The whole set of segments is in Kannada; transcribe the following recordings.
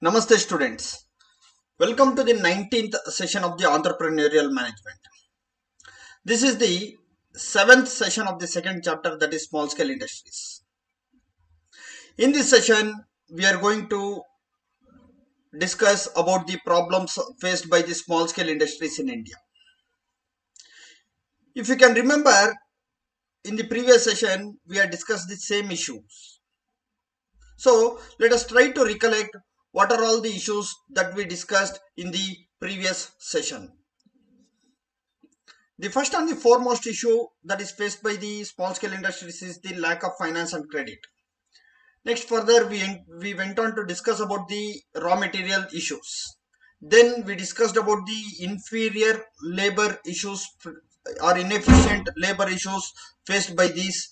Namaste students. Welcome to the 19th session of the Entrepreneurial Management. This is the 7th session of the second chapter, that is small scale industries. In this session, we are going to discuss about the problems faced by the small scale industries in India. If you can remember, in the previous session, we had discussed the same issues. So let us try to recollect what are all the issues that we discussed in the previous session. The first and the foremost issue that is faced by the small scale industries is the lack of finance and credit. Next, further we went on to discuss about the raw material issues. Then we discussed about the inferior labor issues or inefficient labor issues faced by these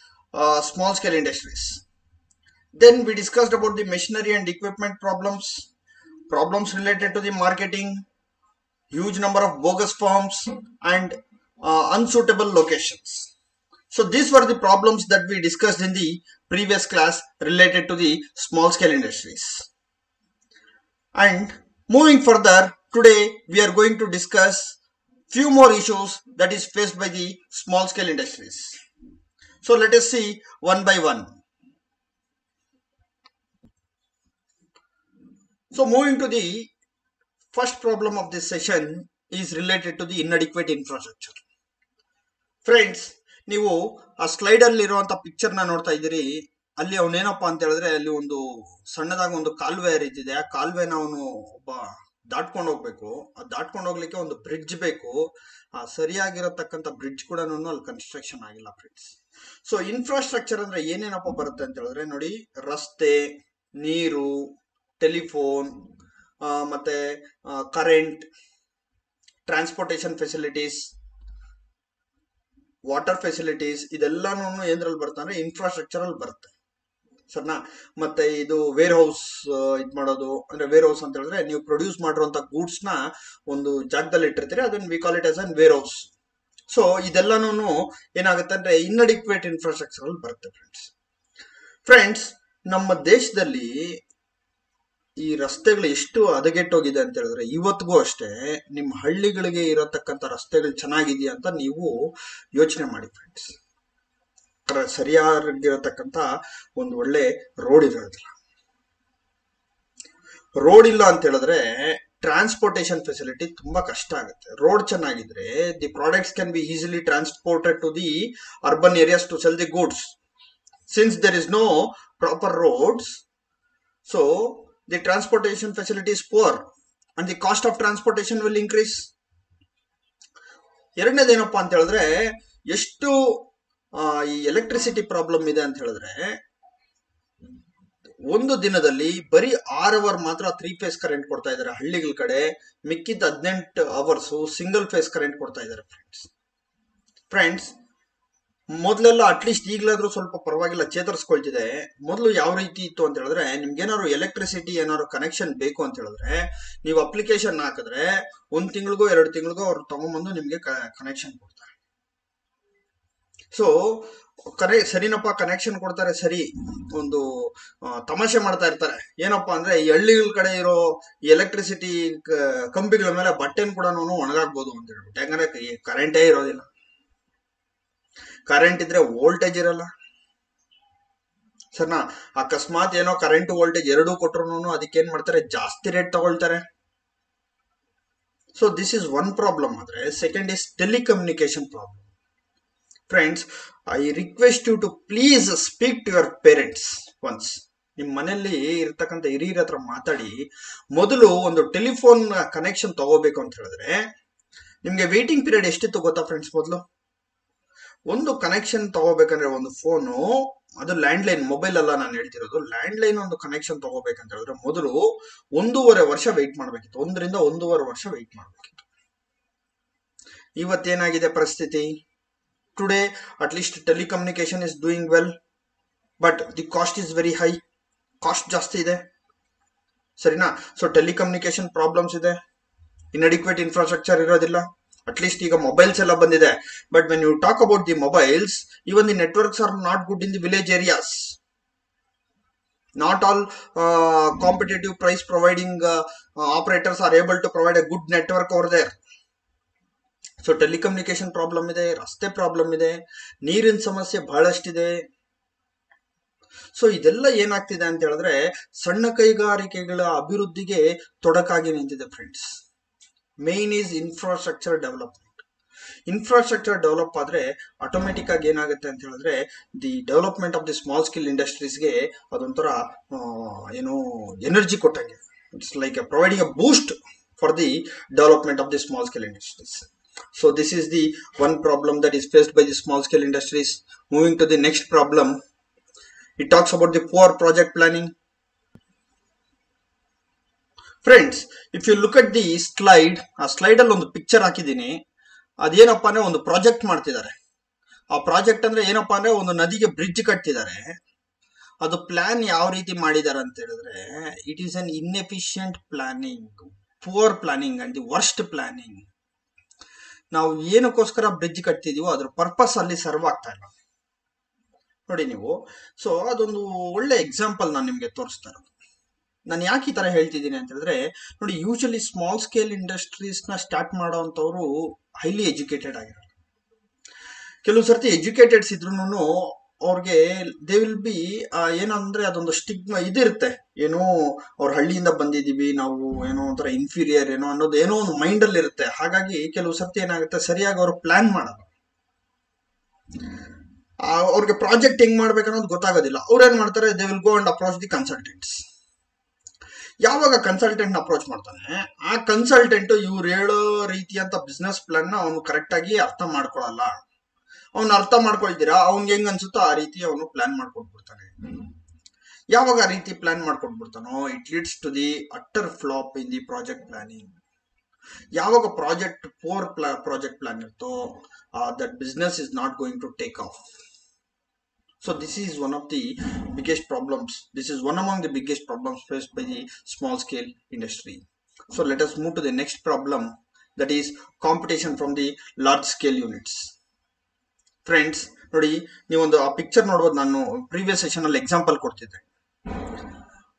small scale industries. Then we discussed about the machinery and equipment problems related to the marketing, huge number of bogus forms, and unsuitable locations. So these were the problems that we discussed in the previous class related to the small scale industries. And moving further, today we are going to discuss few more issues that is faced by the small scale industries. So let us see one by one. So moving to the first problem of this session is related to the inadequate infrastructure. Friends, ನೀವು ಆ ಸ್ಲೈಡ್ ಅಲ್ಲಿ ಇರುವಂತ ಪಿಕ್ಚರ್ ನ ನೋಡ್ತಾ ಇದ್ದೀರಿ. ಅಲ್ಲಿ ಅವನೇನಪ್ಪಾ ಅಂತ ಹೇಳಿದ್ರೆ, ಅಲ್ಲಿ ಒಂದು ಸಣ್ಣದಾಗ ಒಂದು ಕಾಲುವೆ ಹರಿತಿದೆ. ಆ ಕಾಲುವೆನ ಅವನು ಒಬ್ಬ ದಾಟ್ಕೊಂಡು ಹೋಗ್ಬೇಕು. ಆ ದಾಟ್ಕೊಂಡು ಹೋಗ್ಲಿಕ್ಕೆ ಒಂದು ಬ್ರಿಡ್ಜ್ ಬೇಕು. ಆ ಸರಿಯಾಗಿರತಕ್ಕಂತ ಬ್ರಿಡ್ಜ್ ಕೂಡ ಅಲ್ಲಿ ಕನ್ಸ್ಟ್ರಕ್ಷನ್ ಆಗಿಲ್ಲ ಫ್ರೆಂಡ್ಸ್. ಸೊ ಇನ್ಫ್ರಾಸ್ಟ್ರಕ್ಚರ್ ಅಂದ್ರೆ ಏನೇನಪ್ಪ ಬರುತ್ತೆ ಅಂತ ಹೇಳಿದ್ರೆ, ನೋಡಿ, ರಸ್ತೆ, ನೀರು, ಟೆಲಿಫೋನ್, ಮತ್ತೆ current, transportation facilities, water facilities, ಇದೆಲ್ಲಾನು ಏನ್ರಲ್ಲಿ ಬರುತ್ತೆ ಅಂದ್ರೆ ಇನ್ಫ್ರಾಸ್ಟ್ರಕ್ಚರ್ ಅಲ್ಲಿ ಬರುತ್ತೆ. ಸರ್ನಾ? ಮತ್ತೆ ಇದು ವೇರ್ ಹೌಸ್ ಇದ್ ಮಾಡೋದು ಅಂದ್ರೆ, ವೇರ್ ಹೌಸ್ ಅಂತ ಹೇಳಿದ್ರೆ ನೀವು ಪ್ರೊಡ್ಯೂಸ್ ಮಾಡಿರುವಂತ ಗೂಡ್ಸ್ ನ ಒಂದು ಜಾಗದಲ್ಲಿ ಇಟ್ಟಿರ್ತೀರಿ, ಅದನ್ನ we call it as an warehouse. So ಇದೆಲ್ಲಾನು ಏನಾಗುತ್ತೆ ಅಂದ್ರೆ ಇನ್ಅಡಿಕ್ವೇಟ್ ಇನ್ಫ್ರಾಸ್ಟ್ರಕ್ಚರ್ ಅಲ್ಲಿ ಬರುತ್ತೆ ಫ್ರೆಂಡ್ಸ್. ನಮ್ಮ ದೇಶದಲ್ಲಿ ಈ ರಸ್ತೆಗಳು ಎಷ್ಟು ಹದಗೆಟ್ಟೋಗಿದೆ ಅಂತ ಹೇಳಿದ್ರೆ, ಇವತ್ತಿಗೂ ಅಷ್ಟೇ ನಿಮ್ಮ ಹಳ್ಳಿಗಳಿಗೆ ಇರತಕ್ಕಂತ ರಸ್ತೆಗಳು ಚೆನ್ನಾಗಿದೆಯಾ ಅಂತ ನೀವು ಯೋಚನೆ ಮಾಡಿ ಫ್ರೆಂಡ್ಸ್. ಸರಿಯಾಗಿರತಕ್ಕಂತ ಒಂದು ಒಳ್ಳೆ ರೋಡ್ ಇರೋದಿಲ್ಲ. ರೋಡ್ ಇಲ್ಲ ಅಂತ ಹೇಳಿದ್ರೆ ಟ್ರಾನ್ಸ್ಪೋರ್ಟೇಶನ್ ಫೆಸಿಲಿಟಿ ತುಂಬಾ ಕಷ್ಟ ಆಗುತ್ತೆ. ರೋಡ್ ಚೆನ್ನಾಗಿದ್ರೆ the products can be easily transported to the urban areas to sell the goods. Since there is no proper roads, so the transportation facility is poor and the cost of transportation will increase. ಎರಡನೇದೇನಪ್ಪಾ ಅಂತ ಹೇಳಿದ್ರೆ, ಎಷ್ಟು ಈ ಎಲೆಕ್ಟ್ರಿಸಿಟಿ ಪ್ರಾಬ್ಲಮ್ ಇದೆ ಅಂತ ಹೇಳಿದ್ರೆ, ಒಂದು ದಿನದಲ್ಲಿ ಬರೀ 6 ಅವರ್ ಮಾತ್ರ 3 ಫೇಸ್ ಕರೆಂಟ್ ಕೊಡ್ತಾ ಇದ್ದಾರೆ ಹಳ್ಳಿಗಳ ಕಡೆ. ಮಿಕ್ಕಿದ 18 ಅವರ್ಸ್ ಸಿಂಗಲ್ ಫೇಸ್ ಕರೆಂಟ್ ಕೊಡ್ತಾ ಇದ್ದಾರೆ ಫ್ರೆಂಡ್ಸ್. ಮೊದಲೆಲ್ಲ ಅಟ್ಲೀಸ್ಟ್ ಈಗಲಾದ್ರೂ ಸ್ವಲ್ಪ ಪರವಾಗಿಲ್ಲ, ಚೇತರಿಸ್ಕೊಳ್ತಿದೆ. ಮೊದಲು ಯಾವ ರೀತಿ ಇತ್ತು ಅಂತ ಹೇಳಿದ್ರೆ, ನಿಮ್ಗೆ ಏನಾದ್ರು ಎಲೆಕ್ಟ್ರಿಸಿಟಿ ಏನಾದ್ರು ಕನೆಕ್ಷನ್ ಬೇಕು ಅಂತ ಹೇಳಿದ್ರೆ ನೀವು ಅಪ್ಲಿಕೇಶನ್ ಹಾಕಿದ್ರೆ 1 ತಿಂಗಳಿಗೋ 2 ತಿಂಗಳಿಗೋ ಅವ್ರು ತಗೊಂಡ್ಬಂದು ನಿಮ್ಗೆ ಕನೆಕ್ಷನ್ ಕೊಡ್ತಾರೆ. ಸೊ ಸರಿನಪ್ಪ, ಕನೆಕ್ಷನ್ ಕೊಡ್ತಾರೆ, ಸರಿ. ಒಂದು ತಮಾಷೆ ಮಾಡ್ತಾ ಇರ್ತಾರೆ, ಏನಪ್ಪಾ ಅಂದ್ರೆ ಈ ಹಳ್ಳಿಗಳ ಕಡೆ ಇರೋ ಎಲೆಕ್ಟ್ರಿಸಿಟಿ ಕಂಬಿಗಳ ಮೇಲೆ ಬಟ್ಟೆನ್ ಕೂಡ ಒಣಗಾಕ್ಬೋದು ಅಂತ ಹೇಳ್ಬಿಟ್ಟು. ಯಾಕಂದ್ರೆ ಕರೆಂಟೇ ಇರೋದಿಲ್ಲ. ಕರೆಂಟ್ ಇದ್ರೆ ವೋಲ್ಟೇಜ್ ಇರಲ್ಲ ಸರ್ನಾ? ಅಕಸ್ಮಾತ್ ಏನೋ ಕರೆಂಟ್ ವೋಲ್ಟೇಜ್ ಎರಡೂ ಕೊಟ್ಟರು ಅದಕ್ಕೇನ್ ಮಾಡ್ತಾರೆ, ಜಾಸ್ತಿ ರೇಟ್ ತಗೊಳ್ತಾರೆ. So this is one problem. ಆದ್ರೆ second is telecommunication problem. Friends, I request you to please speak to your parents once. ನಿಮ್ ಮನೆಯಲ್ಲಿ ಇರ್ತಕ್ಕಂಥ ಹಿರಿಯರ ಹತ್ರ ಮಾತಾಡಿ. ಮೊದಲು ಒಂದು ಟೆಲಿಫೋನ್ ಕನೆಕ್ಷನ್ ತಗೋಬೇಕು ಅಂತ ಹೇಳಿದ್ರೆ ನಿಮ್ಗೆ ವೇಟಿಂಗ್ ಪೀರಿಯಡ್ ಎಷ್ಟಿತ್ತು ಗೊತ್ತಾ ಫ್ರೆಂಡ್ಸ್? ಮೊದಲು ಒಂದು ಕನೆಕ್ಷನ್ ತಗೋಬೇಕಂದ್ರೆ ಒಂದು ಫೋನು, ಅದು ಲ್ಯಾಂಡ್ಲೈನ್, ಮೊಬೈಲ್ ಅಲ್ಲ ನಾನು ಹೇಳ್ತಿರೋದು, ಲ್ಯಾಂಡ್ಲೈನ್ ಒಂದು ಕನೆಕ್ಷನ್ ತಗೋಬೇಕಂತ ಹೇಳಿದ್ರೆ ಮೊದಲು 1.5 ವರ್ಷ ವೆಯ್ಟ್ ಮಾಡ್ಬೇಕಿತ್ತು. 1 ರಿಂದ 1.5 ವರ್ಷ ವೆಯ್ಟ್ ಮಾಡ್ಬೇಕಿತ್ತು. ಇವತ್ತೇನಾಗಿದೆ ಪರಿಸ್ಥಿತಿ? Today at least telecommunication is doing well, but the cost is very high. Cost ಜಾಸ್ತಿ ಇದೆ, ಸರಿನಾ? ಸೊ ಟೆಲಿಕಮ್ಯುನಿಕೇಶನ್ ಪ್ರಾಬ್ಲಮ್ಸ್ ಇದೆ, ಇನ್ಅಡಿಕ್ವೇಟ್ ಇನ್ಫ್ರಾಸ್ಟ್ರಕ್ಚರ್ ಇರೋದಿಲ್ಲ. ಅಟ್ಲೀಸ್ಟ್ ಈಗ ಮೊಬೈಲ್ಸ್ ಎಲ್ಲ ಬಂದಿದೆ, but when you talk about the mobiles, even the networks are not good in the village areas. Not all competitive price providing operators are able to provide a good network over there. So telecommunication problem ಇದೆ, ರಸ್ತೆ ಪ್ರಾಬ್ಲಮ್ ಇದೆ, ನೀರಿನ ಸಮಸ್ಯೆ ಬಹಳಷ್ಟಿದೆ. ಸೊ ಇದೆಲ್ಲ ಏನಾಗ್ತಿದೆ ಅಂತ ಹೇಳಿದ್ರೆ ಸಣ್ಣ ಕೈಗಾರಿಕೆಗಳ ಅಭಿವೃದ್ಧಿಗೆ ತೊಡಕಾಗಿ ನಿಂತಿದೆ friends. Main is infrastructure development. Infrastructure develop ಆದ್ರೆ ಆಟೋಮೆಟಿಕ್ ಆಗಿ ಏನಾಗುತ್ತೆ ಅಂತ ಹೇಳಿದ್ರೆ the development of the small scale ಇಂಡಸ್ಟ್ರೀಸ್ಗೆ ಅದೊಂಥರ ಏನು ಎನರ್ಜಿ ಕೊಟ್ಟಂಗೆ. It's like providing a boost for the development of the small scale industries. So this is the one problem that is faced by the small scale industries. Moving to the next problem, it talks about the poor project planning. Friends, if you look at the slide, ಆ ಸ್ಲೈಡ್ ಅಲ್ಲಿ ಒಂದು ಪಿಕ್ಚರ್ ಹಾಕಿದ್ದೀನಿ. ಅದೇನಪ್ಪ ಅಂದ್ರೆ ಒಂದು ಪ್ರಾಜೆಕ್ಟ್ ಮಾಡ್ತಿದ್ದಾರೆ. ಆ ಪ್ರಾಜೆಕ್ಟ್ ಅಂದ್ರೆ ಏನಪ್ಪಾ ಅಂದ್ರೆ ಒಂದು ನದಿಗೆ ಬ್ರಿಡ್ಜ್ ಕಟ್ತಿದ್ದಾರೆ. ಅದು ಪ್ಲಾನ್ ಯಾವ ರೀತಿ ಮಾಡಿದ್ದಾರೆ ಅಂತ ಹೇಳಿದ್ರೆ it is an inefficient planning, poor planning and the worst planning. ನಾವು ಏನಕ್ಕೋಸ್ಕರ ಬ್ರಿಡ್ಜ್ ಕಟ್ತಿದೀವೋ ಅದ್ರ ಪರ್ಪಸ್ ಅಲ್ಲಿ ಸರ್ವ್ ಆಗ್ತಾ ಇಲ್ಲ ನೋಡಿ ನೀವು. ಸೊ ಅದೊಂದು ಒಳ್ಳೆ ಎಕ್ಸಾಂಪಲ್ ನಾನು ನಿಮ್ಗೆ ತೋರಿಸ್ತಾ ಇರೋದು. ನಾನು ಯಾಕೆ ಈ ತರ ಹೇಳ್ತಿದ್ದೀನಿ ಅಂತ ಹೇಳಿದ್ರೆ ನೋಡಿ, ಯೂಶಲಿ ಸ್ಮಾಲ್ ಸ್ಕೇಲ್ ಇಂಡಸ್ಟ್ರೀಸ್ ನ ಸ್ಟಾರ್ಟ್ ಮಾಡೋವಂಥವ್ರು ಹೈಲಿ ಎಜುಕೇಟೆಡ್ ಆಗಿರಲ್ಲ. ಕೆಲವು ಸರ್ತಿ ಎಜುಕೇಟೆಡ್ಸ್ ಇದ್ರು ಅವ್ರಿಗೆ ದೇ ವಿಲ್ ಬಿ ಏನಂದ್ರೆ ಅದೊಂದು ಸ್ಟಿಗ್ಮಾ ಇದಿರುತ್ತೆ. ಏನೋ ಅವ್ರ ಹಳ್ಳಿಯಿಂದ ಬಂದಿದೀವಿ ನಾವು, ಏನೋ ಒಂಥರ ಇನ್ಫೀರಿಯರ್ ಏನೋ ಅನ್ನೋದು ಏನೋ ಒಂದು ಮೈಂಡ್ ಅಲ್ಲಿ ಇರುತ್ತೆ. ಹಾಗಾಗಿ ಕೆಲವು ಸರ್ತಿ ಏನಾಗುತ್ತೆ, ಸರಿಯಾಗಿ ಅವ್ರು ಪ್ಲಾನ್ ಮಾಡಲ್ಲ, ಅವ್ರಿಗೆ ಪ್ರಾಜೆಕ್ಟ್ ಹೆಂಗ್ ಮಾಡ್ಬೇಕನ್ನೋದು ಗೊತ್ತಾಗೋದಿಲ್ಲ. ಅವ್ರೇನ್ ಮಾಡ್ತಾರೆ, they will go and approach the consultants. ಯಾವಾಗ ಕನ್ಸಲ್ಟೆಂಟ್ ಅಪ್ರೋಚ್ ಮಾಡ್ತಾನೆ, ಆ ಕನ್ಸಲ್ಟೆಂಟ್ ಇವ್ರು ಹೇಳೋ ರೀತಿಯಂತ ಬಿಸ್ನೆಸ್ ಪ್ಲಾನ್ ನ ಅವನು ಕರೆಕ್ಟ್ ಆಗಿ ಅರ್ಥ ಮಾಡ್ಕೊಳಲ್ಲ. ಅವ್ನು ಅರ್ಥ ಮಾಡ್ಕೊಳ್ತೀರಾ, ಅವ್ನ್ಗೆ ಹೆಂಗ್ ಅನ್ಸುತ್ತೋ ಆ ರೀತಿ ಅವನು ಪ್ಲಾನ್ ಮಾಡ್ಕೊಟ್ಬಿಡ್ತಾನೆ. ಯಾವಾಗ ಆ ರೀತಿ ಪ್ಲಾನ್ ಮಾಡ್ಕೊಟ್ಬಿಡ್ತಾನೋ it leads to the utter flop in the project planning. ಯಾವಾಗ ಪೋರ್ ಪ್ರಾಜೆಕ್ಟ್ ಪ್ಲಾನ್ ಇರ್ತೋ that business is not going to take off. So this is one of the biggest problems. This is one among the biggest problems faced by the small scale industry. So let us move to the next problem, that is competition from the large scale units. Friends, ನೋಡಿ ನೀವೊಂದು ಆ ಪಿಕ್ಚರ್ ನೋಡ್ಬೋದು. ನಾನು ಪ್ರೀವಿಯಸ್ ಸೆಷನ್ ಅಲ್ಲಿ ಎಕ್ಸಾಂಪಲ್ ಕೊಡ್ತಿದ್ದೆ.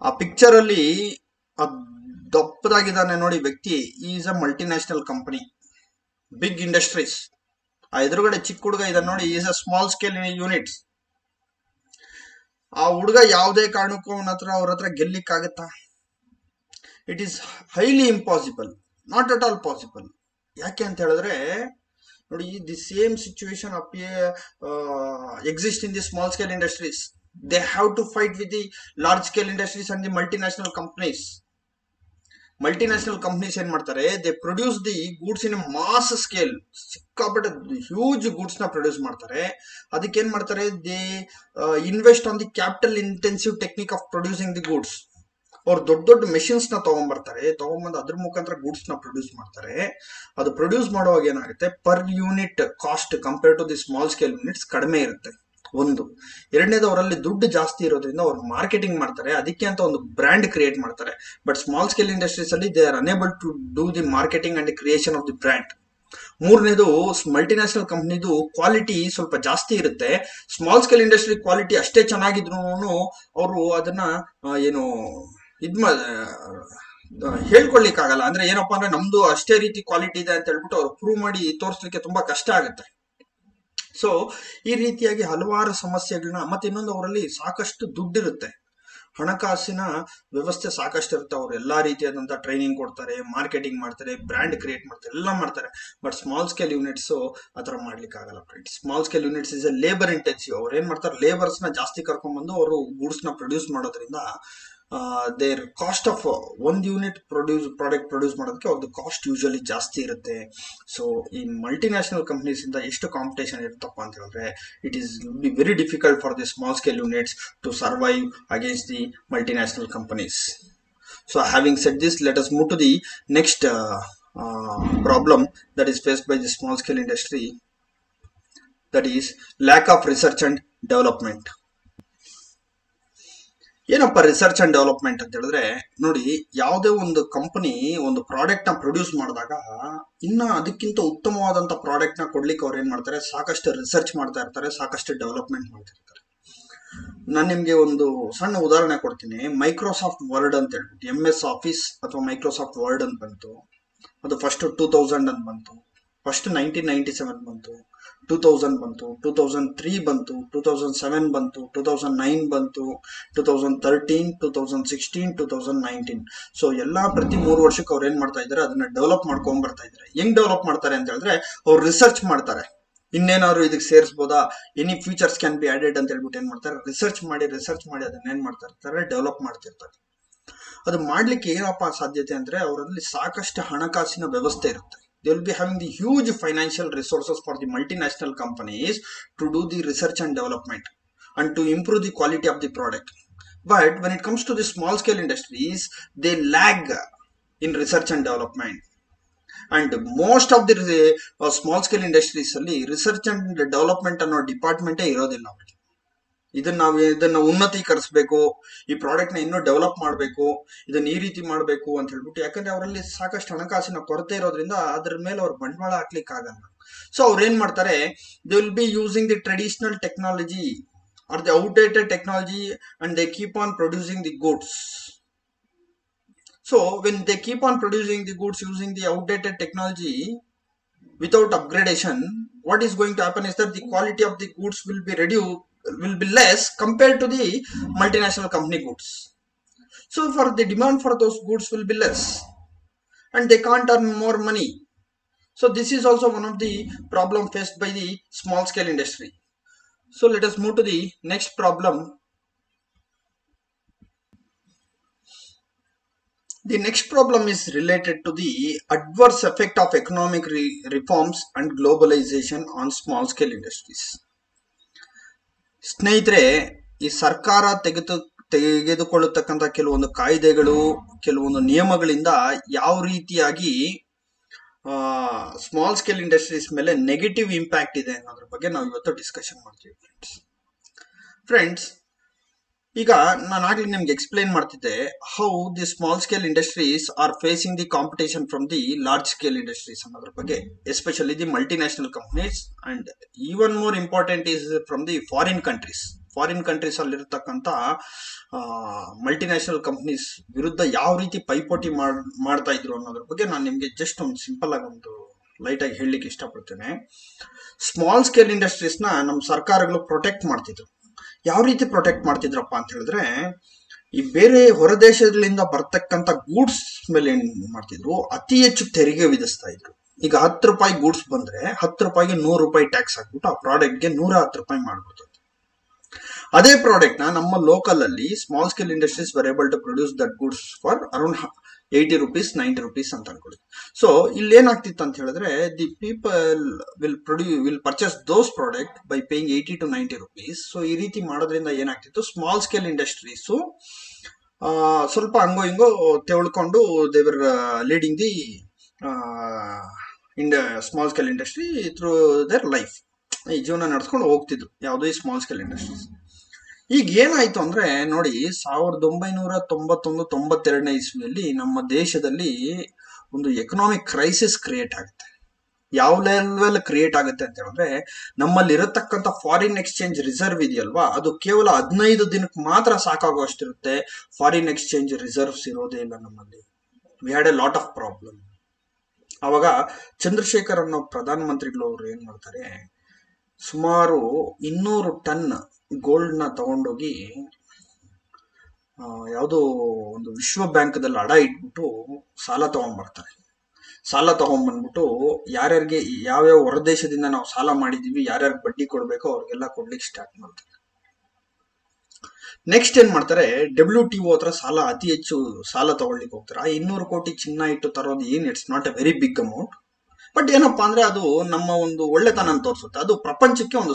ಆ ಪಿಕ್ಚರ್ ಅಲ್ಲಿ ದಪ್ಪದಾಗಿದ್ದಾನೆ ನೋಡಿ ವ್ಯಕ್ತಿ, is a multinational company, big industries. ಆ ಎದುರುಗಡೆ ಚಿಕ್ಕ ಹುಡುಗ ಇದ್ದಾನೆ ನೋಡಿ, is a small scale units. ಆ ಹುಡುಗ ಯಾವುದೇ ಕಾರಣಕ್ಕೂ ಅವ್ರ ಹತ್ರ ಗೆಲ್ಲಿಕ್ಕಾಗತ್ತಾ? It is highly impossible, not at all possible. ಯಾಕೆ ಅಂತ ಹೇಳಿದ್ರೆ ನೋಡಿ, the same situation exist in the small scale industries. They have to fight with the large scale industries and the multinational companies. Multinational companies ಏನ್ ಮಾಡ್ತಾರೆ, they produce the goods in mass scale. ಸಿಕ್ಕಾಪಟ್ಟೆ ಹ್ಯೂಜ್ ಗೂಡ್ಸ್ ನ ಪ್ರೊಡ್ಯೂಸ್ ಮಾಡ್ತಾರೆ. ಅದಕ್ಕೆ ಏನ್ ಮಾಡ್ತಾರೆ, they invest on the capital intensive technique of producing the goods. ಅವ್ರು ದೊಡ್ಡ ದೊಡ್ಡ ಮೆಷಿನ್ಸ್ ನ ತಗೊಂಡ್ಬಂದು ಅದ್ರ ಮುಖಾಂತರ ಗೂಡ್ಸ್ ನ ಪ್ರೊಡ್ಯೂಸ್ ಮಾಡ್ತಾರೆ. ಅದು ಪ್ರೊಡ್ಯೂಸ್ ಮಾಡುವಾಗ ಏನಾಗುತ್ತೆ, per unit cost compare to the small scale units ಕಡಿಮೆ ಇರುತ್ತೆ. ಒಂದು. ಎರಡನೇದು, ಅವರಲ್ಲಿ ದುಡ್ಡು ಜಾಸ್ತಿ ಇರೋದ್ರಿಂದ ಅವ್ರು ಮಾರ್ಕೆಟಿಂಗ್ ಮಾಡ್ತಾರೆ, ಅದಕ್ಕೆ ಅಂತ ಒಂದು ಬ್ರ್ಯಾಂಡ್ ಕ್ರಿಯೇಟ್ ಮಾಡ್ತಾರೆ. ಬಟ್ ಸ್ಮಾಲ್ ಸ್ಕೇಲ್ ಇಂಡಸ್ಟ್ರೀಸ್ ಅಲ್ಲಿ they are unable to do the marketing and creation of the brand. ಮೂರನೇದು, ಮಲ್ಟಿನ್ಯಾಷನಲ್ ಕಂಪನಿದು ಕ್ವಾಲಿಟಿ ಸ್ವಲ್ಪ ಜಾಸ್ತಿ ಇರುತ್ತೆ. ಸ್ಮಾಲ್ ಸ್ಕೇಲ್ ಇಂಡಸ್ಟ್ರಿ ಕ್ವಾಲಿಟಿ ಅಷ್ಟೇ ಚೆನ್ನಾಗಿದ್ರು ಅವರು ಅದನ್ನ ಏನು ಹೇಳ್ಕೊಳ್ಲಿಕ್ಕಾಗಲ್ಲ. ಅಂದ್ರೆ ಏನಪ್ಪಾ ಅಂದ್ರೆ ನಮ್ದು ಅಷ್ಟೇ ರೀತಿ ಕ್ವಾಲಿಟಿ ಇದೆ ಅಂತ ಹೇಳ್ಬಿಟ್ಟು ಅವ್ರು ಪ್ರೂವ್ ಮಾಡಿ ತೋರಿಸ್ಲಿಕ್ಕೆ ತುಂಬಾ ಕಷ್ಟ ಆಗುತ್ತೆ. ಸೊ ಈ ರೀತಿಯಾಗಿ ಹಲವಾರು ಸಮಸ್ಯೆಗಳನ್ನ, ಮತ್ತೆ ಇನ್ನೊಂದು, ಅವರಲ್ಲಿ ಸಾಕಷ್ಟು ದುಡ್ಡಿರುತ್ತೆ, ಹಣಕಾಸಿನ ವ್ಯವಸ್ಥೆ ಸಾಕಷ್ಟು ಇರುತ್ತೆ. ಅವ್ರು ಎಲ್ಲಾ ರೀತಿಯಾದಂತ ಟ್ರೈನಿಂಗ್ ಕೊಡ್ತಾರೆ, ಮಾರ್ಕೆಟಿಂಗ್ ಮಾಡ್ತಾರೆ, ಬ್ರ್ಯಾಂಡ್ ಕ್ರಿಯೇಟ್ ಮಾಡ್ತಾರೆ, ಎಲ್ಲ ಮಾಡ್ತಾರೆ. ಬಟ್ ಸ್ಮಾಲ್ ಸ್ಕೇಲ್ ಯೂನಿಟ್ಸ್ ಆತರ ಮಾಡ್ಲಿಕ್ಕೆ ಆಗಲ್ಲ friends. Small scale units is A labour intensive. ಅವ್ರು ಏನ್ ಮಾಡ್ತಾರೆ, ಲೇಬರ್ಸ್ ನ ಜಾಸ್ತಿ ಕರ್ಕೊಂಡ್ಬಂದು ಅವರು ಗೂಡ್ಸ್ ನ ಪ್ರೊಡ್ಯೂಸ್ ಮಾಡೋದ್ರಿಂದ ದೇರ್ ಕಾಸ್ಟ್ ಆಫ್ ಒಂದು ಯೂನಿಟ್ ಪ್ರಾಡಕ್ಟ್ ಪ್ರೊಡ್ಯೂಸ್ ಮಾಡೋದಕ್ಕೆ ಅವ್ರದ್ದು ಕಾಸ್ಟ್ ಯೂಶಲಿ ಜಾಸ್ತಿ ಇರುತ್ತೆ. ಸೊ ಈ ಮಲ್ಟಿನ್ಯಾಷನಲ್ ಕಂಪನೀಸ್ ಇಂದ ಎಷ್ಟು ಕಾಂಪಿಟೇಷನ್ ಇರುತ್ತಪ್ಪ ಅಂತ ಹೇಳಿದ್ರೆ it is be very difficult for the small scale units to survive against the multinational companies. So having said this, let us move to the next problem that is faced by the small scale industry, that is lack of research and development. ಏನಪ್ಪ ರಿಸರ್ಚ್ ಅಂಡ್ ಡೆವಲಪ್ಮೆಂಟ್ ಅಂತ ಹೇಳಿದ್ರೆ ನೋಡಿ, ಯಾವುದೇ ಒಂದು ಕಂಪನಿ ಒಂದು ಪ್ರಾಡಕ್ಟ್ ನ ಪ್ರೊಡ್ಯೂಸ್ ಮಾಡಿದಾಗ ಇನ್ನ ಅದಕ್ಕಿಂತ ಉತ್ತಮವಾದಂತ ಪ್ರಾಡಕ್ಟ್ ನ ಕೊಡ್ಲಿಕ್ಕೆ ಅವ್ರು ಏನ್ ಮಾಡ್ತಾರೆ, ಸಾಕಷ್ಟು ರಿಸರ್ಚ್ ಮಾಡ್ತಾ ಇರ್ತಾರೆ, ಸಾಕಷ್ಟು ಡೆವಲಪ್ಮೆಂಟ್ ಮಾಡ್ತಾ ಇರ್ತಾರೆ. ನಾನು ನಿಮಗೆ ಒಂದು ಸಣ್ಣ ಉದಾಹರಣೆ ಕೊಡ್ತೀನಿ. ಮೈಕ್ರೋಸಾಫ್ಟ್ ವರ್ಡ್ ಅಂತ ಹೇಳ್ಬಿಟ್ಟು MS ಆಫೀಸ್ ಅಥವಾ ಮೈಕ್ರೋಸಾಫ್ಟ್ ವರ್ಡ್ ಅಂತ ಬಂತು. ಅದು ಫಸ್ಟ್ 2000 ಅಂತ ಬಂತು, ಫಸ್ಟ್ 1997 ಬಂತು, 2000 ಬಂತು, 2003 ಬಂತು, 2007 ಬಂತು, 2009 ಬಂತು, 2013, 2016, 2019. ಸೊ ಎಲ್ಲಾ ಪ್ರತಿ 3 ವರ್ಷಕ್ಕೆ ಅವ್ರು ಏನ್ ಮಾಡ್ತಾ ಇದಾರೆ, ಅದನ್ನ ಡೆವಲಪ್ ಮಾಡ್ಕೊಂಡ್ ಬರ್ತಾ ಇದಾರೆ. ಹೆಂಗ್ ಡೆವಲಪ್ ಮಾಡ್ತಾರೆ ಅಂತ ಹೇಳಿದ್ರೆ, ಅವ್ರು ರಿಸರ್ಚ್ ಮಾಡ್ತಾರೆ. ಇನ್ನೇನಾದ್ರು ಇದಕ್ಕೆ ಸೇರಿಸಬಹುದಾ, any features can be added ಅಂತ ಹೇಳ್ಬಿಟ್ಟು ಏನ್ ಮಾಡ್ತಾರೆ, ರಿಸರ್ಚ್ ಮಾಡಿ ಅದನ್ನ ಏನ್ ಮಾಡ್ತಾ ಇರ್ತಾರೆ, ಡೆವಲಪ್ ಮಾಡ್ತಿರ್ತಾರೆ. ಅದು ಮಾಡ್ಲಿಕ್ಕೆ ಏನಪ್ಪ ಸಾಧ್ಯತೆ ಅಂದ್ರೆ, ಅವರಲ್ಲಿ ಸಾಕಷ್ಟು ಹಣಕಾಸಿನ ವ್ಯವಸ್ಥೆ ಇರುತ್ತೆ. They will be having the huge financial resources for the multinational companies to do the research and development and to improve the quality of the product. But when it comes to the small scale industries, they lag in research and development. And most of the small scale industries ಅಲ್ಲಿ ರಿಸರ್ಚ್ ಅಂಡ್ ಡೆವಲಪ್ಮೆಂಟ್ ಅನ್ನೋ ಡಿಪಾರ್ಟ್ಮೆಂಟೇ ಇರೋದಿಲ್ಲ. ಇದನ್ನ ಉನ್ನತೀಕರಿಸಬೇಕು, ಈ ಪ್ರಾಡಕ್ಟ್ ನ ಇನ್ನೂ ಡೆವಲಪ್ ಮಾಡಬೇಕು, ಇದನ್ನ ಈ ರೀತಿ ಮಾಡಬೇಕು ಅಂತ ಹೇಳ್ಬಿಟ್ಟು. ಯಾಕಂದ್ರೆ ಅವರಲ್ಲಿ ಸಾಕಷ್ಟು ಹಣಕಾಸಿನ ಕೊರತೆ ಇರೋದ್ರಿಂದ ಅದ್ರ ಮೇಲೆ ಅವ್ರು ಬಂಡವಾಳ ಹಾಕ್ಲಿಕ್ಕೆ ಆಗಲ್ಲ. ಸೊ ಅವ್ರು ಏನ್ ಮಾಡ್ತಾರೆ, they will be using the traditional technology R the outdated technology and they keep on producing the goods. So when they keep on producing the goods using the outdated technology without upgradation, what is going to happen is that the quality of the goods will be less compared to the multinational company goods. So for the demand for those goods will be less and they can't earn more money. So this is also one of the problem faced by the small scale industry. So let us move to the next problem. The next problem is related to the adverse effect of economic reforms and globalization on small scale industries. ಸ್ನೇಹಿತರೆ, ಈ ಸರ್ಕಾರ ತೆಗೆದುಕೊಳ್ಳತಕ್ಕಂಥ ಕೆಲವೊಂದು ಕಾಯ್ದೆಗಳು, ಕೆಲವೊಂದು ನಿಯಮಗಳಿಂದ ಯಾವ ರೀತಿಯಾಗಿ ಸ್ಮಾಲ್ ಸ್ಕೇಲ್ ಇಂಡಸ್ಟ್ರೀಸ್ ಮೇಲೆ ನೆಗೆಟಿವ್ ಇಂಪ್ಯಾಕ್ಟ್ ಇದೆ ಅನ್ನೋದ್ರ ಬಗ್ಗೆ ನಾವು ಇವತ್ತು ಡಿಸ್ಕಷನ್ ಮಾಡ್ತೀವಿ ಫ್ರೆಂಡ್ಸ್. ಈಗ ನಾನು ಆಗ್ಲಿ ನಿಮ್ಗೆ ಎಕ್ಸ್ಪ್ಲೈನ್ ಮಾಡ್ತಿದ್ದೆ how the small scale industries are facing the competition from the large scale industries ಅನ್ನೋದ್ರ ಬಗ್ಗೆ, especially the multinational companies and even more important is from the foreign countries ಅಲ್ಲಿರ್ತಕ್ಕಂಥ ಮಲ್ಟಿನ್ಯಾಷನಲ್ ಕಂಪನೀಸ್ ವಿರುದ್ಧ ಯಾವ ರೀತಿ ಪೈಪೋಟಿ ಮಾಡ್ತಾ ಇದ್ರು ಅನ್ನೋದ್ರ ಬಗ್ಗೆ ನಾನು ನಿಮ್ಗೆ ಜಸ್ಟ್ ಒಂದು ಸಿಂಪಲ್ ಆಗಿ ಒಂದು ಲೈಟ್ ಆಗಿ ಹೇಳಲಿಕ್ಕೆ ಇಷ್ಟಪಡ್ತೇನೆ. ಸ್ಮಾಲ್ ಸ್ಕೇಲ್ ಇಂಡಸ್ಟ್ರೀಸ್ ನ ನಮ್ಮ ಸರ್ಕಾರಗಳು ಪ್ರೊಟೆಕ್ಟ್ ಮಾಡ್ತಿದ್ರು. ಯಾವ ರೀತಿ ಪ್ರೊಟೆಕ್ಟ್ ಮಾಡ್ತಿದ್ರಪ್ಪ ಅಂತ ಹೇಳಿದ್ರೆ, ಈ ಬೇರೆ ಹೊರದೇಶಗಳಿಂದ ಬರ್ತಕ್ಕಂಥ ಗೂಡ್ಸ್ ಮೇಲೆ ಏನ್ ಮಾಡ್ತಿದ್ರು, ಅತಿ ಹೆಚ್ಚು ತೆರಿಗೆ ವಿಧಿಸ್ತಾ ಇದ್ರು. ಈಗ 10 ರೂಪಾಯಿ ಗೂಡ್ಸ್ ಬಂದ್ರೆ 10 ರೂಪಾಯಿಗೆ 100 ರೂಪಾಯಿ ಟ್ಯಾಕ್ಸ್ ಹಾಕ್ಬಿಟ್ಟು ಆ ಪ್ರಾಡಕ್ಟ್ಗೆ 110 ರೂಪಾಯಿ ಮಾಡ್ಬಿಡ್ತದೆ. ಅದೇ ಪ್ರಾಡಕ್ಟ್ ನ ನಮ್ಮ ಲೋಕಲ್ ಅಲ್ಲಿ small scale industries were able to produce that goods for around 80 rupees 90 rupees ಅಂತ ಅನ್ಕೊಳ್ಳಿ. ಸೊ ಇಲ್ಲಿ ಏನಾಗ್ತಿತ್ತು ಅಂತ ಹೇಳಿದ್ರೆ, the people will purchase those product by paying 80 to 90 rupees. So ಈ ರೀತಿ ಮಾಡೋದ್ರಿಂದ ಏನಾಗ್ತಿತ್ತು, ಸ್ಮಾಲ್ ಸ್ಕೇಲ್ ಇಂಡಸ್ಟ್ರೀಸು ಸ್ವಲ್ಪ ಹಂಗೋ ಹಿಂಗೋ ತೆಳ್ಕೊಂಡು they were leading the small scale industry through their life. ಈ ಜೀವನ ನಡೆಸ್ಕೊಂಡು ಹೋಗ್ತಿದ್ರು ಯಾವುದೇ ಸ್ಮಾಲ್ ಸ್ಕೇಲ್ ಇಂಡಸ್ಟ್ರೀಸ್. ಈಗ ಏನಾಯ್ತು ಅಂದ್ರೆ ನೋಡಿ, 1991-92 ಇಸ್ವಿಯಲ್ಲಿ ನಮ್ಮ ದೇಶದಲ್ಲಿ ಒಂದು ಎಕನಾಮಿಕ್ ಕ್ರೈಸಿಸ್ ಕ್ರಿಯೇಟ್ ಆಗುತ್ತೆ. ಯಾವ ಲೆವೆಲ್ ಕ್ರಿಯೇಟ್ ಆಗುತ್ತೆ ಅಂತ ಹೇಳಿದ್ರೆ, ನಮ್ಮಲ್ಲಿ ಇರತಕ್ಕಂಥ ಫಾರಿನ್ ಎಕ್ಸ್ಚೇಂಜ್ ರಿಸರ್ವ್ ಇದೆಯಲ್ವಾ, ಅದು ಕೇವಲ 15 ದಿನಕ್ಕೆ ಮಾತ್ರ ಸಾಕಾಗುವಷ್ಟಿರುತ್ತೆ. ಫಾರಿನ್ ಎಕ್ಸ್ಚೇಂಜ್ ರಿಸರ್ವ್ಸ್ ಇರೋದೇ ಇಲ್ಲ ನಮ್ಮಲ್ಲಿ. We had A lot of problem. ಅವಾಗ ಚಂದ್ರಶೇಖರ್ ಅನ್ನೋ ಪ್ರಧಾನಮಂತ್ರಿಗಳು ಅವರು ಏನ್ ಮಾಡ್ತಾರೆ, ಸುಮಾರು 200 ಟನ್ ಗೋಲ್ಡ್ ನ ತಗೊಂಡೋಗಿ ಯಾವುದೋ ಒಂದು ವಿಶ್ವ ಬ್ಯಾಂಕ್ದಲ್ಲಿ ಅಡ ಇಟ್ಬಿಟ್ಟು ಸಾಲ ತಗೊಂಡ್ಬರ್ತಾರೆ. ಸಾಲ ತಗೊಂಡ್ಬಂದ್ಬಿಟ್ಟು ಯಾರ್ಯಾರಿಗೆ ಯಾವ್ಯಾವ ಹೊರದೇಶದಿಂದ ನಾವು ಸಾಲ ಮಾಡಿದೀವಿ, ಯಾರ್ಯಾರಿಗೆ ಬಡ್ಡಿ ಕೊಡ್ಬೇಕೋ ಅವ್ರಿಗೆಲ್ಲ ಕೊಡ್ಲಿಕ್ಕೆ ಸ್ಟಾರ್ಟ್ ಮಾಡ್ತಾರೆ. ನೆಕ್ಸ್ಟ್ ಏನ್ ಮಾಡ್ತಾರೆ, WTO ಹತ್ರ ಅತಿ ಹೆಚ್ಚು ಸಾಲ ತಗೊಳ್ಲಿಕ್ಕೆ ಹೋಗ್ತಾರೆ. ಆ 200 ಕೋಟಿ ಚಿನ್ನ ಇಟ್ಟು ತರೋದು it's not a very big amount. But ಏನಪ್ಪಾ ಅಂದ್ರೆ, ಅದು ನಮ್ಮ ಒಂದು ಒಳ್ಳೆತನ ತೋರಿಸುತ್ತೆ. ಅದು ಪ್ರಪಂಚಕ್ಕೆ ಒಂದು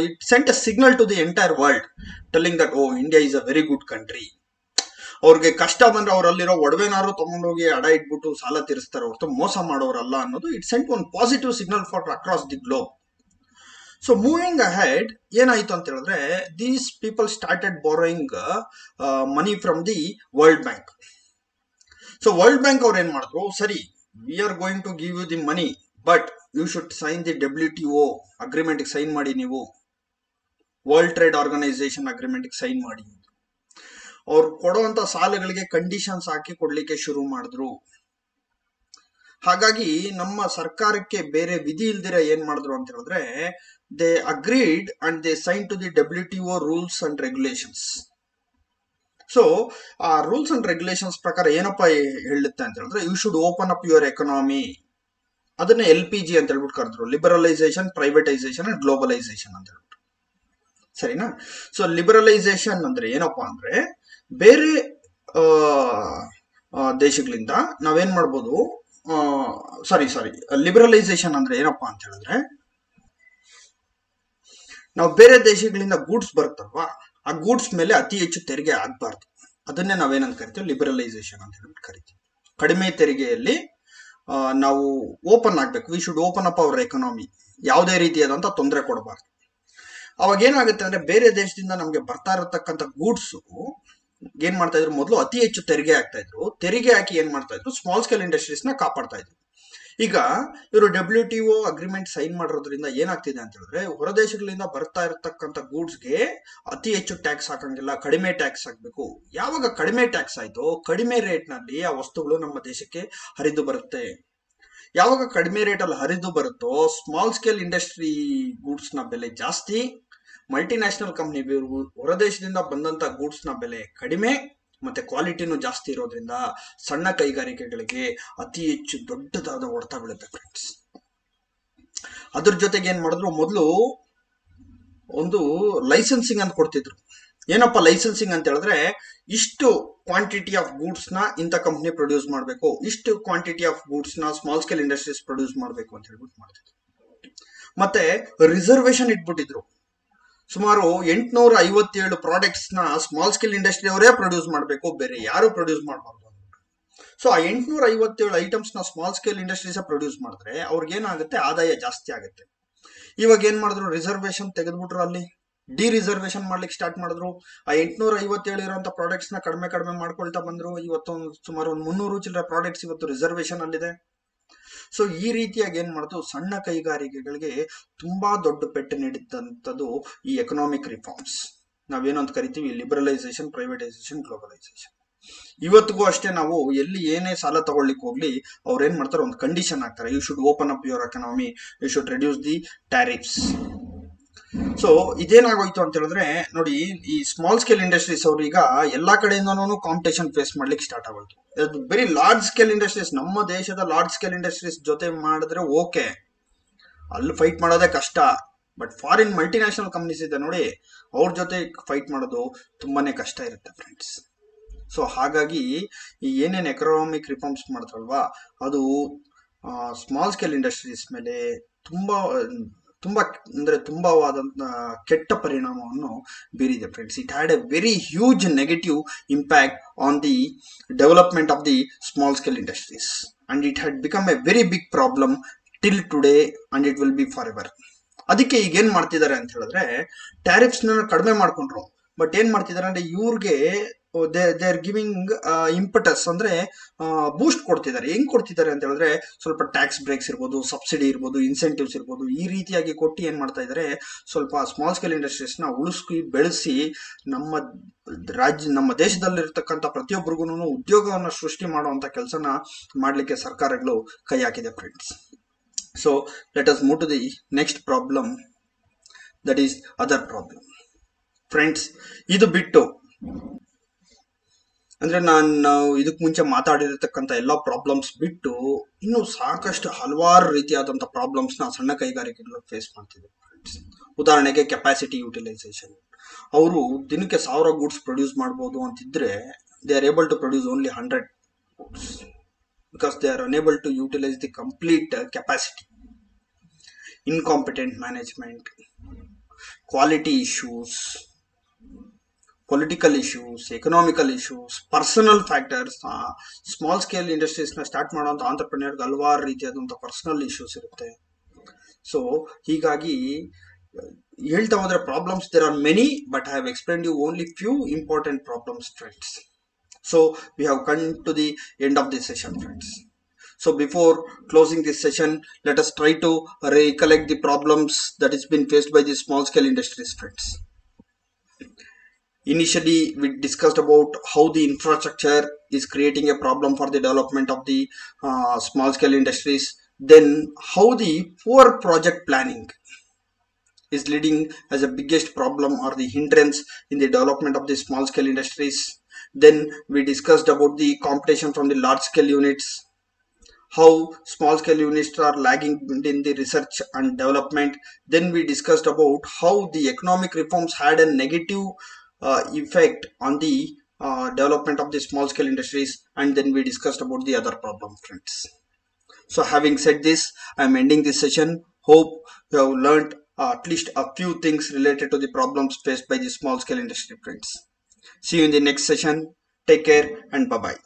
it sent a signal to the entire world telling that India is a very good country. ಅವ್ರಿಗೆ ಕಷ್ಟ ಬಂದ್ರೆ ಅವರಲ್ಲಿರೋ ಒಡವೆನಾರು ತಗೊಂಡೋಗಿ ಅಡ ಇಟ್ಬಿಟ್ಟು ಸಾಲ ತೀರಿಸ್ತಾರೆ ಹೊರತು ಮೋಸ ಮಾಡೋರಲ್ಲ ಅನ್ನೋದು it sent one positive signal for across the globe. So moving ahead ಏನಾಯ್ತು ಅಂತ ಹೇಳಿದ್ರೆ, these people started borrowing money from the world bank. So world bank ಅವ್ರು ಏನ್ ಮಾಡಿದ್ರು, ಸರಿ we are going to give you the money but you should sign the WTO agreement. Sign ಮಾಡಿ ನೀವು world trade organisation agreement sign ಮಾಡಿ ಅವ್ರು ಕೊಡುವಂತ ಸಾಲಗಳಿಗೆ ಕಂಡೀಷನ್ಸ್ ಹಾಕಿ ಕೊಡ್ಲಿಕ್ಕೆ ಶುರು ಮಾಡಿದ್ರು. ಹಾಗಾಗಿ ನಮ್ಮ ಸರ್ಕಾರಕ್ಕೆ ಬೇರೆ ವಿಧಿ ಇಲ್ದಿರ ಏನ್ ಮಾಡಿದ್ರು ಅಂತ ಹೇಳಿದ್ರೆ, they agreed and they sign to the WTO rules and regulations. So ಆ ರೂಲ್ಸ್ ಅಂಡ್ ರೆಗ್ಯುಲೇಷನ್ಸ್ ಪ್ರಕಾರ ಏನಪ್ಪಾ ಹೇಳುತ್ತೆ ಅಂತ ಹೇಳಿದ್ರೆ, you should open up your economy. ಅದನ್ನ LPG ಅಂತ ಹೇಳ್ಬಿಟ್ಟು ಕರೆದ್ರು, ಲಿಬರಲೈಸೇಷನ್, ಪ್ರೈವೇಟೈಸೇಷನ್ ಅಂಡ್ ಗ್ಲೋಬಲೈಸೇಷನ್ ಅಂತ ಹೇಳ್ಬಿಟ್ಟು. ಸರಿನಾ? ಸೊ ಲಿಬರಲೈಸೇಷನ್ ಅಂದ್ರೆ ಏನಪ್ಪಾ ಅಂದ್ರೆ, ಬೇರೆ ದೇಶಗಳಿಂದ ನಾವೇನ್ ಮಾಡ್ಬೋದು, ಸಾರಿ ಲಿಬರಲೈಸೇಷನ್ ಅಂದ್ರೆ ಏನಪ್ಪಾ ಅಂತ ಹೇಳಿದ್ರೆ, ನಾವು ಬೇರೆ ದೇಶಗಳಿಂದ ಗೂಡ್ಸ್ ಬರುತ್ತಲ್ವಾ, ಆ ಗೂಡ್ಸ್ ಮೇಲೆ ಅತಿ ಹೆಚ್ಚು ತೆರಿಗೆ ಆಗ್ಬಾರ್ದು. ಅದನ್ನೇ ನಾವೇನಂತ ಕರಿತೀವಿ, ಲಿಬರಲೈಸೇಷನ್ ಅಂತ ಹೇಳ್ಬಿಟ್ಟು ಕರಿತೀವಿ. ಕಡಿಮೆ ತೆರಿಗೆಯಲ್ಲಿ ನಾವು ಓಪನ್ ಆಗ್ಬೇಕು. We should open up hour economy. ಯಾವುದೇ ರೀತಿಯಾದಂತ ತೊಂದರೆ ಕೊಡಬಾರ್ದು. ಅವಾಗ ಏನಾಗುತ್ತೆ ಅಂದ್ರೆ, ಬೇರೆ ದೇಶದಿಂದ ನಮ್ಗೆ ಬರ್ತಾ ಇರತಕ್ಕಂಥ ಗೂಡ್ಸ್ ಏನ್ ಮಾಡ್ತಾ ಇದ್ರು, ಮೊದಲು ಅತಿ ಹೆಚ್ಚು ತೆರಿಗೆ ಆಗ್ತಾ ಇದ್ರು. ತೆರಿಗೆ ಹಾಕಿ ಏನ್ ಮಾಡ್ತಾ ಇದ್ರು, ಸ್ಮಾಲ್ ಸ್ಕೇಲ್ ಇಂಡಸ್ಟ್ರೀಸ್ ನ ಕಾಪಾಡ್ತಾ ಇದ್ರು. ಈಗ ಇವರು WTO ಅಗ್ರಿಮೆಂಟ್ ಸೈನ್ ಮಾಡಿರೋದ್ರಿಂದ ಏನಾಗ್ತಿದೆ ಅಂತ ಹೇಳಿದ್ರೆ, ಹೊರ ದೇಶಗಳಿಂದ ಬರ್ತಾ ಇರತಕ್ಕಂಥ ಗೂಡ್ಸ್ಗೆ ಅತಿ ಹೆಚ್ಚು ಟ್ಯಾಕ್ಸ್ ಹಾಕಂಗಿಲ್ಲ, ಕಡಿಮೆ ಟ್ಯಾಕ್ಸ್ ಹಾಕ್ಬೇಕು. ಯಾವಾಗ ಕಡಿಮೆ ಟ್ಯಾಕ್ಸ್ ಆಯ್ತೋ, ಕಡಿಮೆ ರೇಟ್ ನಲ್ಲಿ ಆ ವಸ್ತುಗಳು ನಮ್ಮ ದೇಶಕ್ಕೆ ಹರಿದು ಬರುತ್ತೆ. ಯಾವಾಗ ಕಡಿಮೆ ರೇಟ್ ಅಲ್ಲಿ ಹರಿದು ಬರುತ್ತೋ, ಸ್ಮಾಲ್ ಸ್ಕೇಲ್ ಇಂಡಸ್ಟ್ರಿ ಗೂಡ್ಸ್ ನ ಬೆಲೆ ಜಾಸ್ತಿ, ಮಲ್ಟಿನ್ಯಾಷನಲ್ ಕಂಪ್ನಿ ಹೊರ ದೇಶದಿಂದ ಬಂದಂತ ಗೂಡ್ಸ್ ನ ಬೆಲೆ ಕಡಿಮೆ, ಮತ್ತೆ ಕ್ವಾಲಿಟಿನೂ ಜಾಸ್ತಿ ಇರೋದ್ರಿಂದ ಸಣ್ಣ ಕೈಗಾರಿಕೆಗಳಿಗೆ ಅತಿ ಹೆಚ್ಚು ದೊಡ್ಡದಾದ ಹೊಡೆತ ಬೀಳುತ್ತೆ ಫ್ರೆಂಡ್ಸ್. ಅದ್ರ ಜೊತೆಗೆ ಏನ್ ಮಾಡಿದ್ರು, ಮೊದಲು ಒಂದು ಲೈಸೆನ್ಸಿಂಗ್ ಅಂತ ಕೊಡ್ತಿದ್ರು. ಏನಪ್ಪ ಲೈಸೆನ್ಸಿಂಗ್ ಅಂತ ಹೇಳಿದ್ರೆ, ಇಷ್ಟು ಕ್ವಾಂಟಿಟಿ ಆಫ್ ಗೂಡ್ಸ್ ನ ಇಂಥ ಕಂಪ್ನಿ ಪ್ರೊಡ್ಯೂಸ್ ಮಾಡಬೇಕು, ಇಷ್ಟು ಕ್ವಾಂಟಿಟಿ ಆಫ್ ಗೂಡ್ಸ್ ನ ಸ್ಮಾಲ್ ಸ್ಕೇಲ್ ಇಂಡಸ್ಟ್ರೀಸ್ ಪ್ರೊಡ್ಯೂಸ್ ಮಾಡಬೇಕು ಅಂತ ಹೇಳ್ಬಿಟ್ಟು ಮಾಡ್ತಿದ್ರು. ಮತ್ತೆ ರಿಸರ್ವೇಶನ್ ಇಟ್ಬಿಟ್ಟಿದ್ರು. ಸುಮಾರು 857 ಪ್ರಾಡಕ್ಟ್ಸ್ ನ ಸ್ಮಾಲ್ ಸ್ಕೇಲ್ ಇಂಡಸ್ಟ್ರಿ ಅವರೇ ಪ್ರೊಡ್ಯೂಸ್ ಮಾಡಬೇಕು, ಬೇರೆ ಯಾರು ಪ್ರೊಡ್ಯೂಸ್ ಮಾಡಬಾರ್ದು. ಸೊ ಆ 857 ಐಟಮ್ಸ್ ನ ಸ್ಮಾಲ್ ಸ್ಕೇಲ್ ಇಂಡಸ್ಟ್ರೀಸ್ ಪ್ರೊಡ್ಯೂಸ್ ಮಾಡಿದ್ರೆ ಅವ್ರಿಗೆ ಏನಾಗುತ್ತೆ, ಆದಾಯ ಜಾಸ್ತಿ ಆಗುತ್ತೆ. ಇವಾಗ ಏನ್ ಮಾಡಿದ್ರು, ರಿಸರ್ವೇಶನ್ ತೆಗೆದ್ಬಿಟ್ರು, ಅಲ್ಲಿ ರಿಸರ್ವೇಶನ್ ಮಾಡ್ಲಿಕ್ಕೆ ಸ್ಟಾರ್ಟ್ ಮಾಡಿದ್ರು. ಆ 857 ಇರುವಂತ ಪ್ರಾಡಕ್ಟ್ಸ್ ನ ಕಡಿಮೆ ಮಾಡ್ಕೊಳ್ತಾ ಬಂದ್ರು. ಇವತ್ತು ಸುಮಾರು 300 ಚಿಲ್ಲರೆ ಪ್ರಾಡಕ್ಟ್ಸ್ ಇವತ್ತು ರಿಸರ್ವೇಶನ್ ಅಲ್ಲಿದೆ. ಸೊ ಈ ರೀತಿಯಾಗಿ ಏನ್ ಮಾಡ್ತು, ಸಣ್ಣ ಕೈಗಾರಿಕೆಗಳಿಗೆ ತುಂಬಾ ದೊಡ್ಡ ಪೆಟ್ಟು ನೀಡಿದಂಥದ್ದು ಈ ಎಕನಾಮಿಕ್ ರಿಫಾರ್ಮ್ಸ್. ನಾವೇನು ಅಂತ ಕರಿತೀವಿ, ಲಿಬರಲೈಸೇಷನ್, ಪ್ರೈವೇಟೈಸೇಷನ್, ಗ್ಲೋಬಲೈಸೇಷನ್. ಇವತ್ತಿಗೂ ಅಷ್ಟೇ, ನಾವು ಎಲ್ಲಿ ಏನೇ ಸಾಲ ತಗೊಳ್ಳಿಕ್ ಹೋಗ್ಲಿ, ಅವ್ರು ಏನ್ ಮಾಡ್ತಾರೆ, ಒಂದು ಕಂಡೀಷನ್ ಹಾಕ್ತಾರೆ, you should open up your economy, you should reduce the tariffs. So ಇದೇನಾಗೋಯ್ತು ಅಂತ ಹೇಳಿದ್ರೆ ನೋಡಿ, ಈ ಸ್ಮಾಲ್ ಸ್ಕೇಲ್ ಇಂಡಸ್ಟ್ರೀಸ್ ಅವ್ರು ಈಗ ಎಲ್ಲಾ ಕಡೆಯಿಂದನೂ ಕಾಂಪಿಟೇಷನ್ ಫೇಸ್ ಮಾಡ್ಲಿಕ್ಕೆ ಸ್ಟಾರ್ಟ್ ಆಗೋಯ್ತು. ಅದು ವೆರಿ ಲಾರ್ಜ್ ಸ್ಕೇಲ್ ಇಂಡಸ್ಟ್ರೀಸ್, ನಮ್ಮ ದೇಶದ ಲಾರ್ಜ್ ಸ್ಕೇಲ್ ಇಂಡಸ್ಟ್ರೀಸ್ ಜೊತೆ ಮಾಡಿದ್ರೆ ಓಕೆ, ಅಲ್ಲಿ ಫೈಟ್ ಮಾಡೋದೇ ಕಷ್ಟ. ಬಟ್ ಫಾರಿನ್ ಮಲ್ಟಿನ್ಯಾಷನಲ್ ಕಂಪ್ನೀಸ್ ಇದೆ ನೋಡಿ, ಅವ್ರ ಜೊತೆ ಫೈಟ್ ಮಾಡೋದು ತುಂಬಾನೇ ಕಷ್ಟ ಇರುತ್ತೆ ಫ್ರೆಂಡ್ಸ್. ಸೊ ಹಾಗಾಗಿ ಈ ಏನೇನು ಎಕನಾಮಿಕ್ ರಿಫಾರ್ಮ್ಸ್ ಮಾಡ್ತಾರಲ್ವಾ, ಅದು ಸ್ಮಾಲ್ ಸ್ಕೇಲ್ ಇಂಡಸ್ಟ್ರೀಸ್ ಮೇಲೆ ತುಂಬಾವಾದಂತ ಕೆಟ್ಟ ಪರಿಣಾಮವನ್ನು ಬೀರಿದೆ friends. It had a very huge negative impact on the development of the small scale industries and it had become a very big problem till today and it will be for ever. ಅದಕ್ಕೆ ಈಗ ಏನ್ ಮಾಡ್ತಿದ್ದಾರೆ ಅಂತ ಹೇಳಿದ್ರೆ, ಟ್ಯಾರಿಫ್ಸ್ ನ ಕಡಿಮೆ ಮಾಡ್ಕೊಂಡ್ರು. ಬಟ್ ಏನ್ ಮಾಡ್ತಿದ್ದಾರೆ ಅಂದ್ರೆ, ಇವ್ರಿಗೆ ದೇ ಆರ್ ಗಿವಿಂಗ್ ಇಂಪಟಸ್, ಅಂದ್ರೆ ಬೂಸ್ಟ್ ಕೊಡ್ತಿದ್ದಾರೆ. ಹೆಂಗ್ ಕೊಡ್ತಿದ್ದಾರೆ ಅಂತ ಹೇಳಿದ್ರೆ, ಸ್ವಲ್ಪ ಟ್ಯಾಕ್ಸ್ ಬ್ರೇಕ್ಸ್ ಇರ್ಬೋದು, ಸಬ್ಸಿಡಿ ಇರ್ಬೋದು, ಇನ್ಸೆಂಟಿವ್ಸ್ ಇರ್ಬೋದು, ಈ ರೀತಿಯಾಗಿ ಕೊಟ್ಟು ಏನ್ ಮಾಡ್ತಾ ಇದ್ದಾರೆ, ಸ್ವಲ್ಪ ಸ್ಮಾಲ್ ಸ್ಕೇಲ್ ಇಂಡಸ್ಟ್ರೀಸ್ ನ ಉಳಿಸಿ ಬೆಳೆಸಿ ನಮ್ಮ ದೇಶದಲ್ಲಿರ್ತಕ್ಕಂಥ ಪ್ರತಿಯೊಬ್ಬರಿಗೂ ಉದ್ಯೋಗವನ್ನು ಸೃಷ್ಟಿ ಮಾಡುವಂತ ಕೆಲಸನ ಮಾಡ್ಲಿಕ್ಕೆ ಸರ್ಕಾರಗಳು ಕೈ ಹಾಕಿದೆ friends. So let us move to the next problem, that is other problem friends. ಇದು ಬಿಟ್ಟು ಅಂದ್ರೆ ನಾವು ಇದಕ್ ಮುಂಚೆ ಮಾತಾಡಿರತಕ್ಕಂಥ ಎಲ್ಲಾ ಪ್ರಾಬ್ಲಮ್ಸ್ ಬಿಟ್ಟು ಇನ್ನು ಸಾಕಷ್ಟು ಹಲವಾರು ರೀತಿಯಾದಂಥ ಪ್ರಾಬ್ಲಮ್ಸ್ ನ ಸಣ್ಣ ಕೈಗಾರಿಕೆಗಳು ಫೇಸ್ ಮಾಡ್ತಿದೆ ಫ್ರೆಂಡ್ಸ್. ಉದಾಹರಣೆಗೆ ಕೆಪಾಸಿಟಿ ಯುಟಿಲೈಸೇಷನ್. ಅವರು ದಿನಕ್ಕೆ 1000 ಗೂಡ್ಸ್ ಪ್ರೊಡ್ಯೂಸ್ ಮಾಡ್ಬೋದು ಅಂತಿದ್ರೆ, they are able to produce only 100 goods because they are unable to utilise the complete capacity. Incompetent management, quality issues, political issues, economical issues, personal factors. Small scale industries ನ ಸ್ಟಾರ್ಟ್ ಮಾಡುವಂತ ಆಂಟರ್ಪ್ರಿನಿಯರ್ಗೆ ಹಲವಾರು ರೀತಿಯಾದಂಥ ಪರ್ಸನಲ್ ಇಶ್ಯೂಸ್ ಇರುತ್ತೆ. ಸೊ ಹೀಗಾಗಿ ಹೇಳ್ತಾ ಹೋದ್ರೆ problems there are many, but I have explained you only few important problems friends. So we have come to the end of this session friends. So before closing this session, let us try to recollect the problems that is been faced by the small scale industries friends. Initially we discussed about how the infrastructure is creating a problem for the development of the small scale industries, then how the poor project planning is leading as a biggest problem or the hindrance in the development of the small scale industries. Then we discussed about the competition from the large scale units, how small scale units are lagging in the research and development. Then we discussed about how the economic reforms had a negative effect on the development of the small scale industries, and then we discussed about the other problem, friends. So having said this, I am ending this session. Hope you have learned at least a few things related to the problems faced by the small scale industry, friends. See you in the next session. Take care and bye bye.